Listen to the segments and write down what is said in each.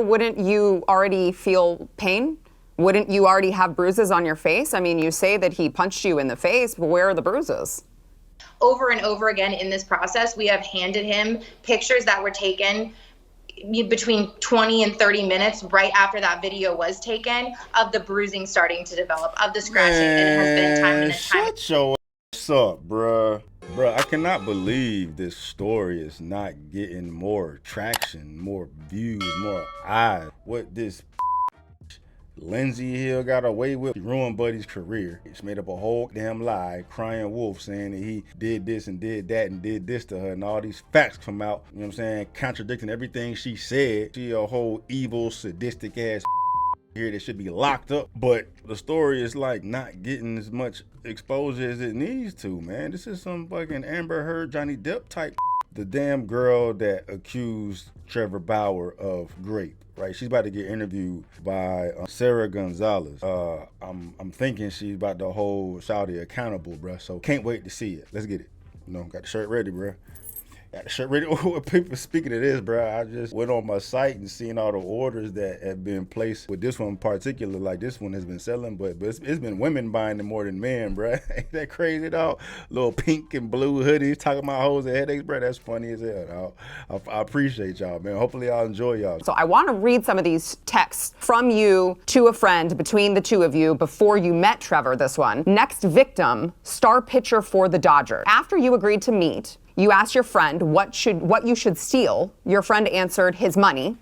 wouldn't you already feel pain? Wouldn't you already have bruises on your face? I mean, you say that he punched you in the face, but where are the bruises? Over and over again in this process, we have handed him pictures that were taken between 20 and 30 minutes right after that video was taken, of the bruising starting to develop, of the scratching. And it has been time and time. Shut your ass up, bruh. Bruh, I cannot believe this story is not getting more traction, more views, more eyes. What this Lindsay Hill got away with ruined Buddy's career. He's made up a whole damn lie, crying wolf, saying that he did this and did that and did this to her, and all these facts come out, you know what I'm saying, contradicting everything she said. She a whole evil, sadistic ass here that should be locked up. But the story is like not getting as much exposure as it needs to, man. This is some fucking Amber Heard, Johnny Depp type. The damn girl that accused Trevor Bauer of rape, right? She's about to get interviewed by Sarah Gonzalez. I'm thinking she's about to hold Shawty accountable, bruh. So can't wait to see it. Let's get it. You know, got the shirt ready, bruh. Got the shirt ready. People speaking of this, bro, I just went on my site and seen all the orders that have been placed with this one in particular. Like, this one has been selling, but it's been women buying it more than men, bro. Ain't that crazy, dog? Little pink and blue hoodies talking about hoes and headaches, bro. That's funny as hell, dog. I appreciate y'all, man. Hopefully y'all enjoy y'all. So I want to read some of these texts from you to a friend between the two of you before you met Trevor, this one. Next victim, star pitcher for the Dodgers. After you agreed to meet, you asked your friend what you should steal. Your friend answered his money.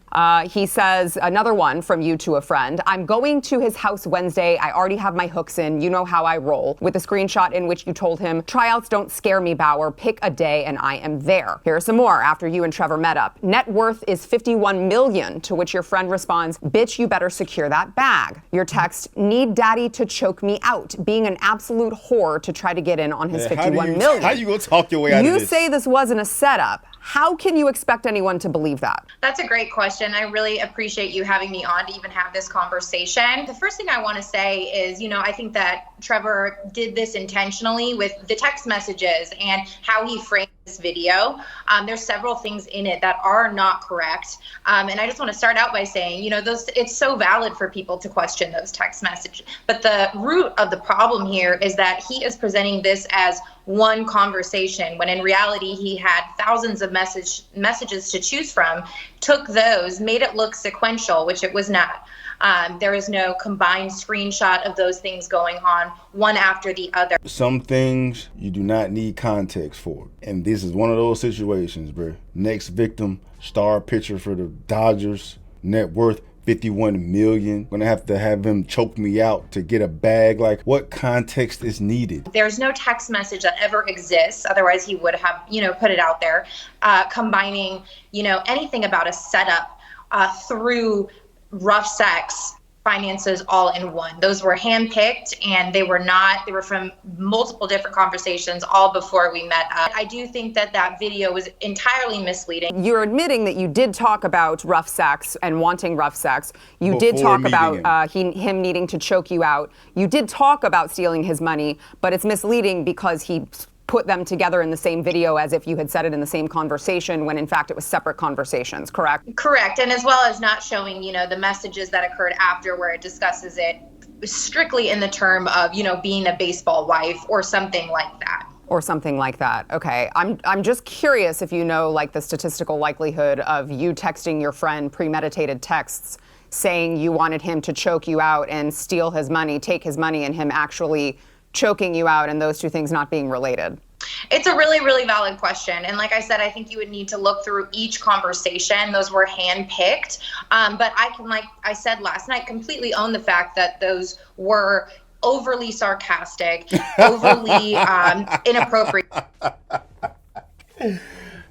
He says, another one from you to a friend, I'm going to his house Wednesday. I already have my hooks in. You know how I roll. With a screenshot in which you told him, tryouts don't scare me, Bauer. Pick a day and I am there. Here are some more after you and Trevor met up. Net worth is $51 million, to which your friend responds, bitch, you better secure that bag. Your text, need daddy to choke me out, being an absolute whore to try to get in on his $51 million. How you gonna talk your way out of this? You say this wasn't a setup. How can you expect anyone to believe that? That's a great question. I really appreciate you having me on to even have this conversation. The first thing I want to say is, I think that Trevor did this intentionally with the text messages and how he framed this video. There's several things in it that are not correct. And I just want to start out by saying, it's so valid for people to question those text messages. But the root of the problem here is that he is presenting this as one conversation, when in reality he had thousands of messages to choose from, took those, made it look sequential, which it was not. There is no combined screenshot of those things going on, one after the other. Some things you do not need context for. And this is one of those situations, bro. Next victim, star pitcher for the Dodgers, net worth $51 million. Gonna have to have him choke me out to get a bag. Like, what context is needed? There's no text message that ever exists. Otherwise he would have, put it out there, combining, anything about a setup through rough sex, finances, all in one. Those were handpicked, and they were from multiple different conversations, all before we met up. I do think that video was entirely misleading. You're admitting that you did talk about rough sex and wanting rough sex. You did talk about him needing to choke you out. You did talk about stealing his money, but it's misleading because he put them together in the same video as if you had said it in the same conversation, when in fact it was separate conversations, correct? Correct, and as well as not showing, the messages that occurred after, where it discusses it strictly in the term of, being a baseball wife or something like that. Or something like that. Okay, I'm just curious if you know, like, the statistical likelihood of you texting your friend premeditated texts saying you wanted him to choke you out and steal his money, take his money, and him actually choking you out, and those two things not being related. It's a really, really valid question. And like I said, I think you would need to look through each conversation. Those were handpicked. But I can, like I said last night, completely own the fact that those were overly sarcastic, overly inappropriate.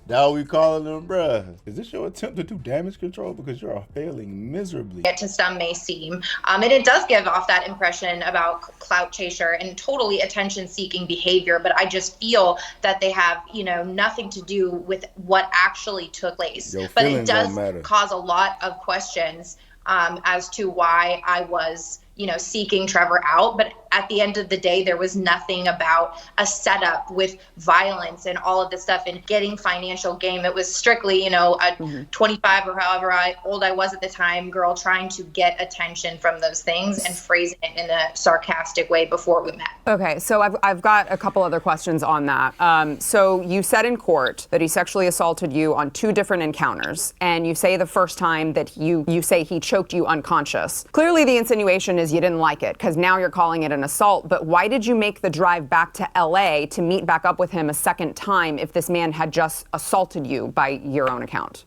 Now we calling them, bruh. Is this your attempt to do damage control? Because you're failing miserably. To some may seem. And it does give off that impression about clout chaser and totally attention-seeking behavior. But I just feel that they have, nothing to do with what actually took place. But it does cause a lot of questions as to why I was seeking Trevor out. But at the end of the day, there was nothing about a setup with violence and all of this stuff and getting financial gain. It was strictly, a 25 or however old I was at the time, girl trying to get attention from those things and phrasing it in a sarcastic way before we met. Okay, so I've got a couple other questions on that. So you said in court that he sexually assaulted you on 2 different encounters, and you say the first time that you say he choked you unconscious. Clearly the insinuation is you didn't like it, because now you're calling it an assault, but why did you make the drive back to LA to meet back up with him a second time if this man had just assaulted you by your own account?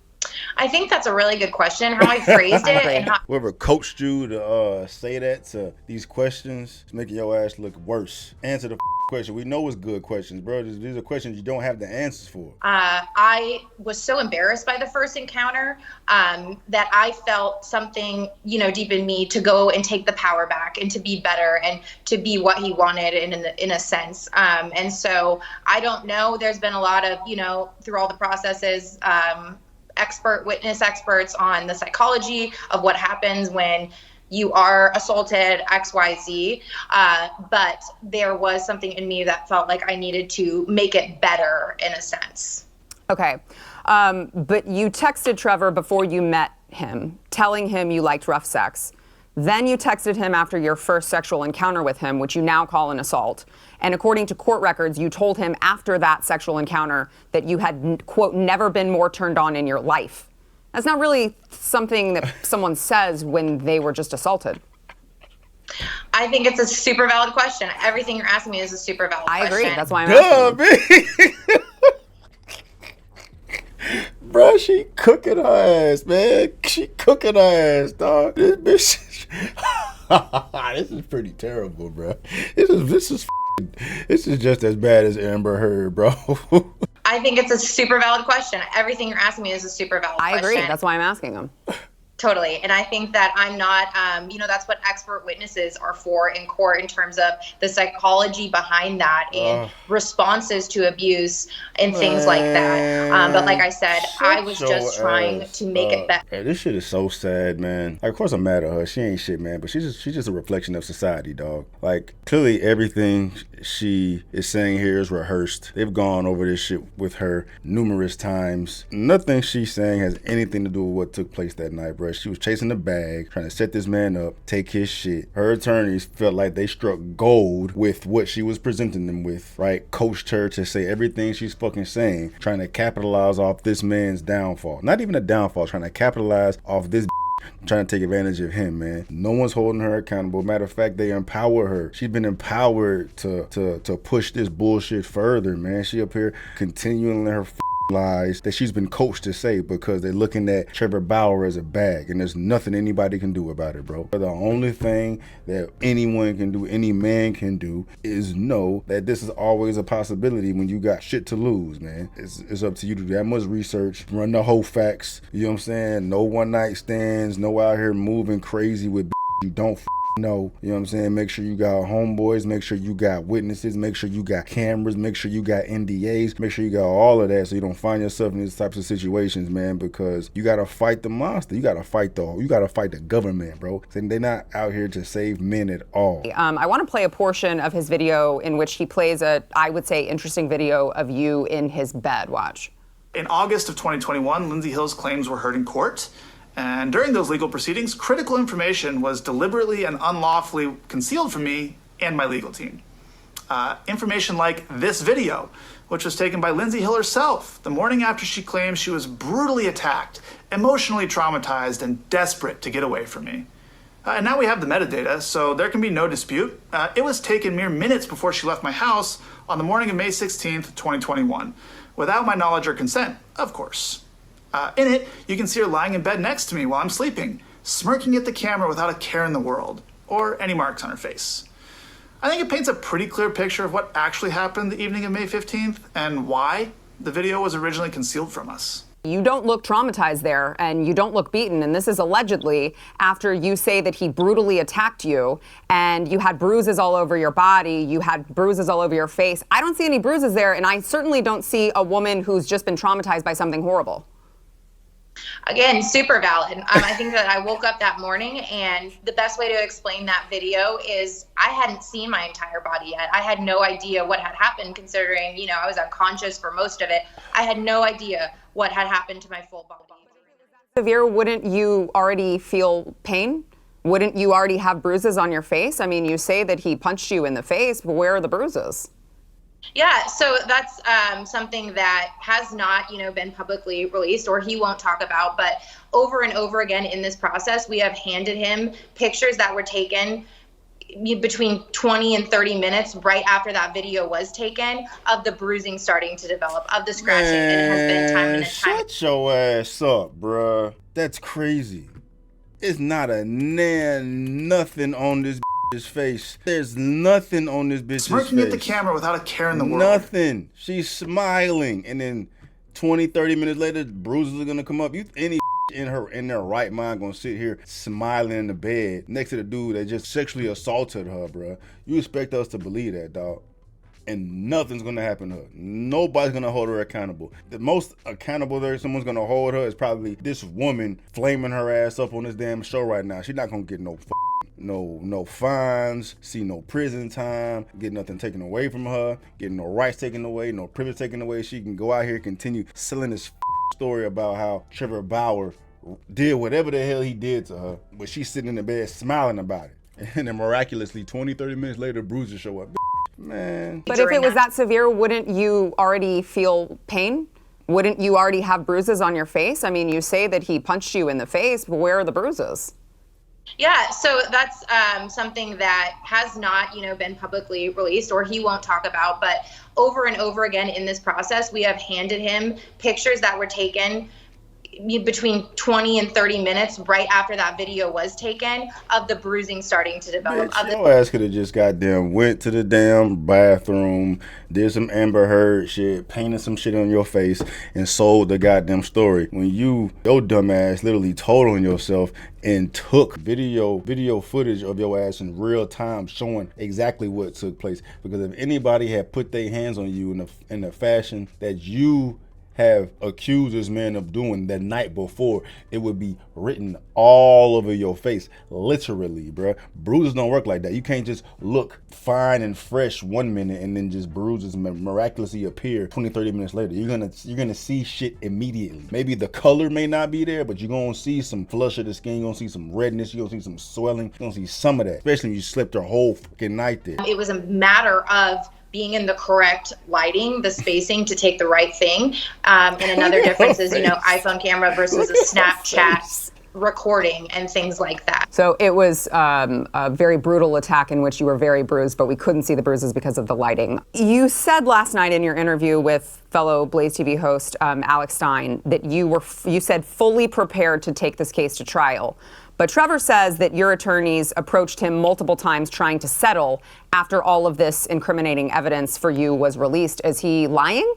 I think that's a really good question, how I phrased it. And how Whoever coached you to say that to these questions is making your ass look worse. Answer the question. We know it's good questions, bro. These are questions you don't have the answers for. I was so embarrassed by the first encounter that I felt something, deep in me to go and take the power back and to be better and to be what he wanted in a sense. And so I don't know. There's been a lot of, through all the processes, witness experts on the psychology of what happens when you are assaulted, XYZ. But there was something in me that felt like I needed to make it better in a sense. Okay. But you texted Trevor before you met him, telling him you liked rough sex. Then you texted him after your first sexual encounter with him, which you now call an assault. And according to court records, you told him after that sexual encounter that you had, quote, never been more turned on in your life. That's not really something that someone says when they were just assaulted. I think it's a super valid question. Everything you're asking me is a super valid question. I agree. That's why I'm asking you. Bro, she cooking her ass, man. She cooking her ass, dog. This bitch. This is pretty terrible, bro. This is just as bad as Amber Heard, bro. I think it's a super valid question. Everything you're asking me is a super valid question. I agree. That's why I'm asking them. Totally. And I think that I'm not, that's what expert witnesses are for in court in terms of the psychology behind that and responses to abuse and things like that. But like I said, I was just trying to make it better. Hey, this shit is so sad, man. Like, of course I'm mad at her. She ain't shit, man. But she's just a reflection of society, dog. Like, clearly everything she is saying here is rehearsed. They've gone over this shit with her numerous times. Nothing she's saying has anything to do with what took place that night, bro. She was chasing the bag, trying to set this man up, take his shit. Her attorneys felt like they struck gold with what she was presenting them with, right? Coached her to say everything she's fucking saying, trying to capitalize off this man's downfall. Not even a downfall, trying to capitalize off this trying to take advantage of him, man. No one's holding her accountable. Matter of fact, they empower her. She's been empowered to push this bullshit further, man. She up here continuing her lies that she's been coached to say because they're looking at Trevor Bauer as a bag, and there's nothing anybody can do about it, bro. The only thing that anyone can do, any man can do, is know that this is always a possibility when you got shit to lose, man. It's up to you to do that much research, run the whole facts, you know what I'm saying? No one night stands, no out here moving crazy with you don't know, you know what I'm saying? Make sure you got homeboys, make sure you got witnesses, make sure you got cameras, make sure you got NDAs, make sure you got all of that so you don't find yourself in these types of situations, man, because you gotta fight the monster. You gotta fight the government, bro. They're not out here to save men at all. I want to play a portion of his video in which he plays I would say, interesting video of you in his bed. Watch. In August of 2021, Lindsay Hill's claims were heard in court. And during those legal proceedings, critical information was deliberately and unlawfully concealed from me and my legal team. Information like this video, which was taken by Lindsay Hill herself the morning after she claimed she was brutally attacked, emotionally traumatized, and desperate to get away from me. And now we have the metadata, so there can be no dispute. It was taken mere minutes before she left my house on the morning of May 16th, 2021, without my knowledge or consent, of course. In it, you can see her lying in bed next to me while I'm sleeping, smirking at the camera without a care in the world, or any marks on her face. I think it paints a pretty clear picture of what actually happened the evening of May 15th and why the video was originally concealed from us. You don't look traumatized there, and you don't look beaten, and this is allegedly after you say that he brutally attacked you, and you had bruises all over your body, you had bruises all over your face. I don't see any bruises there, and I certainly don't see a woman who's just been traumatized by something horrible. Again, super valid. I think that I woke up that morning, and the best way to explain that video is I hadn't seen my entire body yet. I had no idea what had happened, considering, I was unconscious for most of it. I had no idea what had happened to my full body. Severe, wouldn't you already feel pain? Wouldn't you already have bruises on your face? I mean, you say that he punched you in the face, but where are the bruises? Yeah, so that's something that has not, been publicly released, or he won't talk about. But over and over again in this process, we have handed him pictures that were taken between 20 and 30 minutes right after that video was taken, of the bruising starting to develop, of the scratching. And it has been time and time. Shut your ass up, bruh. That's crazy. It's not a nothing on this bitch's face. There's nothing on this bitch's face. Smirking at the camera without a care in the world. Nothing. She's smiling, and then 20, 30 minutes later, bruises are gonna come up. Any in their right mind gonna sit here smiling in the bed next to the dude that just sexually assaulted her, bruh. You expect us to believe that, dog? And nothing's gonna happen to her. Nobody's gonna hold her accountable. The most accountable there someone's gonna hold her is probably this woman flaming her ass up on this damn show right now. She's not gonna get no fines, see no prison time, get nothing taken away from her, get no rights taken away, no privilege taken away. She can go out here and continue selling this story about how Trevor Bauer did whatever the hell he did to her, but she's sitting in the bed smiling about it. And then miraculously, 20, 30 minutes later, bruises show up. Man. But if it was that severe, wouldn't you already feel pain? Wouldn't you already have bruises on your face? I mean, you say that he punched you in the face, but where are the bruises? Yeah, so that's something that has not, been publicly released, or he won't talk about. But over and over again in this process, we have handed him pictures that were taken between 20 and 30 minutes right after that video was taken, of the bruising starting to develop. Bitch, your ass could have just goddamn went to the damn bathroom, did some Amber Heard shit, painted some shit on your face, and sold the goddamn story. When your dumb ass literally told on yourself and took video footage of your ass in real time, showing exactly what took place. Because if anybody had put their hands on you in the fashion that you have accused this man of doing the night before, it would be written all over your face, literally, bruh. Bruises don't work like that. You can't just look fine and fresh one minute and then just bruises miraculously appear 20, 30 minutes later. You're gonna see shit immediately. Maybe the color may not be there, but you're gonna see some flush of the skin. You're gonna see some redness. You're gonna see some swelling. You're gonna see some of that, especially when you slept your whole fucking night there. It was a matter of being in the correct lighting, the spacing to take the right thing. And another difference is, iPhone camera versus a Snapchat recording and things like that. So it was a very brutal attack in which you were very bruised, but we couldn't see the bruises because of the lighting. You said last night in your interview with fellow Blaze TV host Alex Stein that you said fully prepared to take this case to trial. But Trevor says that your attorneys approached him multiple times trying to settle after all of this incriminating evidence for you was released. Is he lying?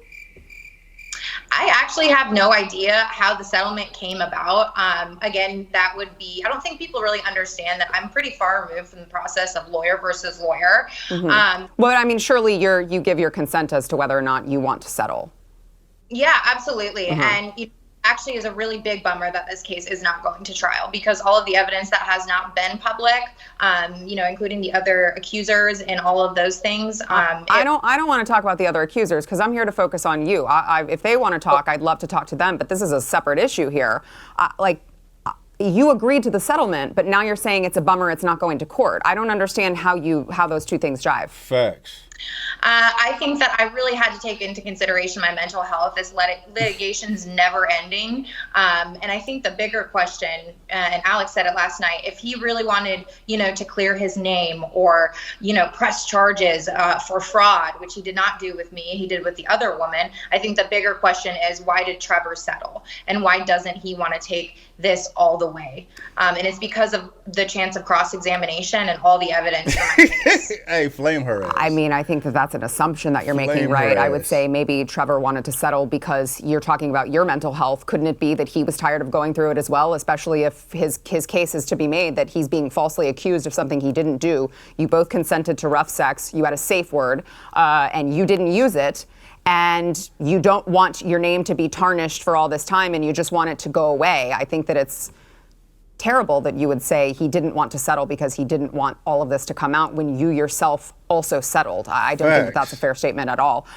I actually have no idea how the settlement came about. Again, that would be, I don't think people really understand that I'm pretty far removed from the process of lawyer versus lawyer. Mm-hmm. Well, I mean, surely you give your consent as to whether or not you want to settle. Yeah, absolutely. Mm-hmm. And actually is a really big bummer that this case is not going to trial, because all of the evidence that has not been public, including the other accusers and all of those things. I don't want to talk about the other accusers because I'm here to focus on you. If they want to talk, I'd love to talk to them, but this is a separate issue here. You agreed to the settlement, but now you're saying it's a bummer it's not going to court. I don't understand how those two things jive. Facts. I think that I really had to take into consideration my mental health. This litigation's never ending. And I think the bigger question, and Alex said it last night, if he really wanted, to clear his name or, press charges for fraud, which he did not do with me, he did with the other woman. I think the bigger question is, why did Trevor settle? And why doesn't he want to take this all the way? And it's because of the chance of cross-examination and all the evidence. Hey, flame her ass. I mean, I think that's an assumption that you're making, right? I would say maybe Trevor wanted to settle because you're talking about your mental health. Couldn't it be that he was tired of going through it as well, especially if his case is to be made that he's being falsely accused of something he didn't do? You both consented to rough sex. You had a safe word, and you didn't use it. and you don't want your name to be tarnished for all this time and you just want it to go away. I think that it's terrible that you would say he didn't want to settle because he didn't want all of this to come out when you yourself also settled. I don't think that that's a fair statement at all.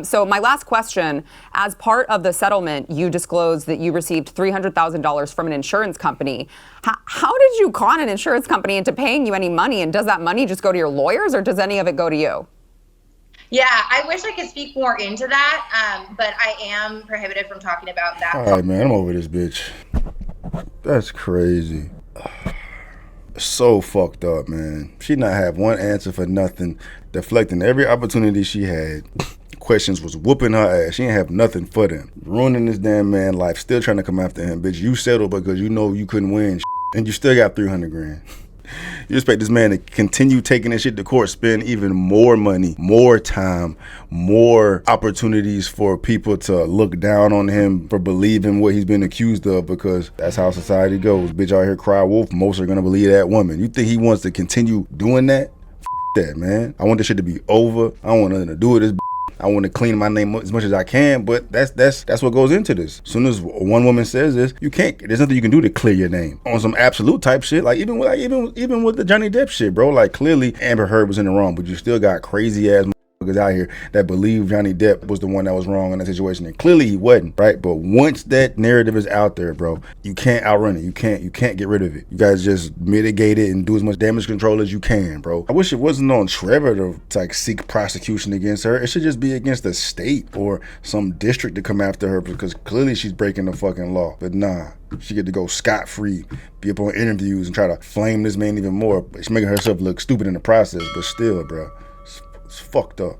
So my last question, as part of the settlement, you disclosed that you received $300,000 from an insurance company. How did you con an insurance company into paying you any money? And does that money just go to your lawyers or does any of it go to you? Yeah, I wish I could speak more into that, but I am prohibited from talking about that. All right, man, I'm over this bitch. That's crazy. So fucked up, man. She not have one answer for nothing, deflecting every opportunity she had. Questions was whooping her ass. She ain't have nothing for them. Ruining this damn man life, still trying to come after him. Bitch, you settled because you know you couldn't win and you still got 300 grand. You expect this man to continue taking this shit to court, spend even more money, more time, more opportunities for people to look down on him for believing what he's been accused of, because that's how society goes. Bitch out here cry wolf, most are gonna believe that woman. You think he wants to continue doing that? That, man. I want this shit to be over. I don't want nothing to do with this. I want to clean my name as much as I can, but that's what goes into this. As soon as one woman says this, you can't. There's nothing you can do to clear your name on some absolute type shit. Like even with the Johnny Depp shit, bro. Like clearly Amber Heard was in the wrong, but you still got crazy ass motherfuckers out here that believe Johnny Depp was the one that was wrong in that situation, and clearly he wasn't, right? But once that narrative is out there, bro, you can't outrun it. You can't get rid of it. You guys just mitigate it and do as much damage control as you can, bro. I wish it wasn't on Trevor to like seek prosecution against her. It should just be against the state or some district to come after her, because clearly she's breaking the fucking law. But nah, she get to go scot-free, be up on interviews and try to flame this man even more. She's making herself look stupid in the process, but still, bro, it's fucked up.